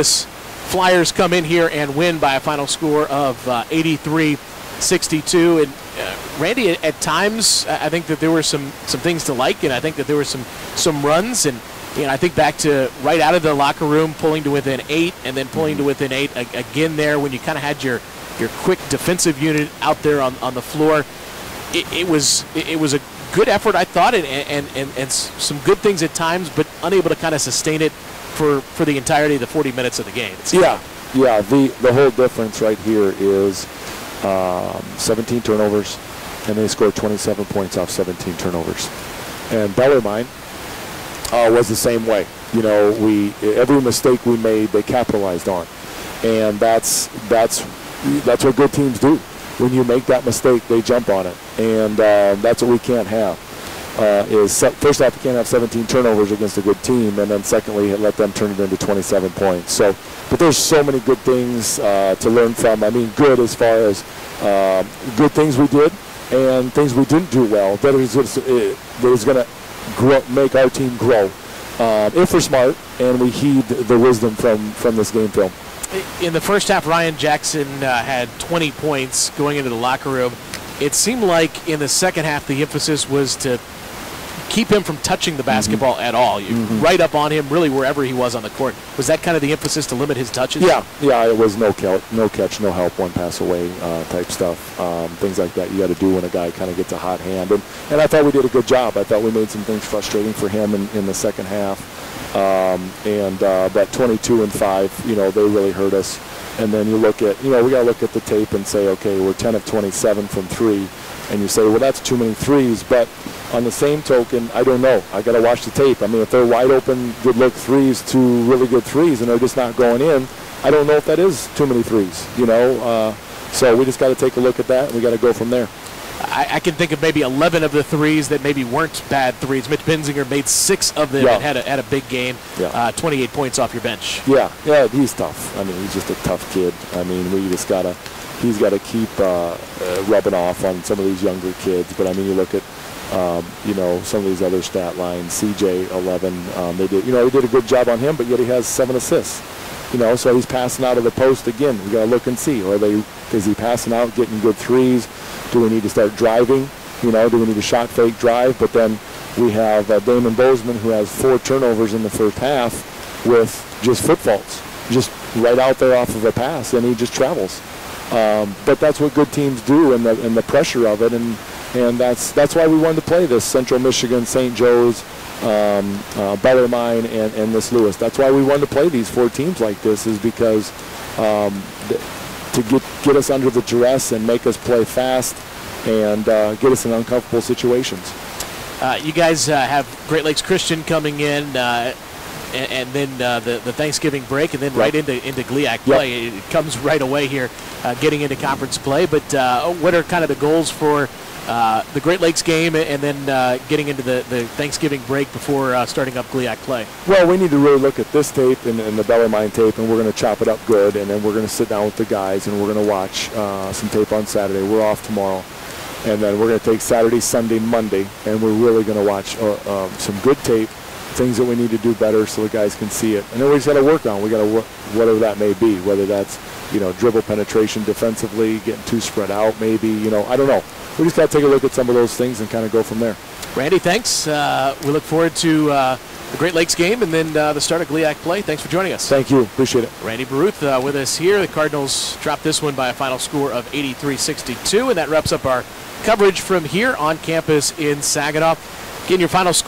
Flyers come in here and win by a final score of 83-62. And Randy, at times, I think that there were some things to like, and I think that there were some runs. And I think back to right out of the locker room, pulling to within 8, and then pulling to within 8 again there when you kind of had your quick defensive unit out there on the floor. It was a good effort, I thought, and some good things at times, but unable to kind of sustain it for the entirety of the 40 minutes of the game. Yeah. The whole difference right here is 17 turnovers, and they scored 27 points off 17 turnovers. And Bellarmine was the same way. Every mistake we made, they capitalized on, and that's what good teams do. When you make that mistake, they jump on it, and that's what we can't have. First off, you can't have 17 turnovers against a good team, and then secondly, let them turn it into 27 points. But there's so many good things to learn from. I mean, good as far as good things we did and things we didn't do well. That is going to make our team grow if we're smart and we heed the wisdom from this game film. In the first half, Ryan Jackson had 20 points going into the locker room. It seemed like in the second half the emphasis was to keep him from touching the basketball at all. Right up on him, really wherever he was on the court. Was that kind of the emphasis, to limit his touches? Yeah, it was no catch, no help, one pass away type stuff. Things like that you got to do when a guy kind of gets a hot hand. And I thought we did a good job. I thought we made some things frustrating for him in the second half. That 22 and 5, they really hurt us. And then you look at, we got to look at the tape and say, okay, we're 10 of 27 from 3. And you say, well, that's too many threes. But on the same token, I don't know. I got to watch the tape. I mean, if they're wide open, good look threes, 2 really good threes, and they're just not going in, I don't know if that is too many threes, So we just got to take a look at that, and we got to go from there. I can think of maybe 11 of the threes that maybe weren't bad threes. Mitch Pensinger made 6 of them and had a big game. 28 points off your bench. Yeah, he's tough. I mean, he's just a tough kid. I mean, he's got to keep rubbing off on some of these younger kids. But I mean, you look at some of these other stat lines. CJ 11. They did a good job on him, but yet he has 7 assists. So he's passing out of the post again. We got to look and see. Is he passing out, getting good threes? Do we need to start driving? Do we need a shot fake drive? But then we have Damon Bozeman, who has 4 turnovers in the first half with just foot faults, just right out there off of a pass, and he just travels. But that's what good teams do, and the pressure of it, and that's why we wanted to play this Central Michigan, St. Joe's, Bellarmine, and this Lewis. That's why we wanted to play these 4 teams like this, is because to get us under the duress and make us play fast and get us in uncomfortable situations. You guys have Great Lakes Christian coming in, and then the Thanksgiving break, and then right into GLIAC play. It comes right away here, getting into conference play. But what are kind of the goals for the Great Lakes game, and then getting into the Thanksgiving break before starting up GLIAC play? Well, we need to really look at this tape and the Bellarmine tape, and we're going to chop it up good, and then we're going to sit down with the guys, and we're going to watch some tape on Saturday. We're off tomorrow. And then we're going to take Saturday, Sunday, Monday, and we're really going to watch some good tape, things that we need to do better so the guys can see it. And then we just got to work on. We got to work, whatever that may be, whether that's dribble penetration defensively, getting too spread out, maybe I don't know. We just got to take a look at some of those things and kind of go from there. Randy, thanks. We look forward to the Great Lakes game and then the start of GLIAC play. Thanks for joining us. Thank you. Appreciate it. Randy Baruth with us here. The Cardinals dropped this one by a final score of 83-62, and that wraps up our coverage from here on campus in Saginaw. Again, your final score.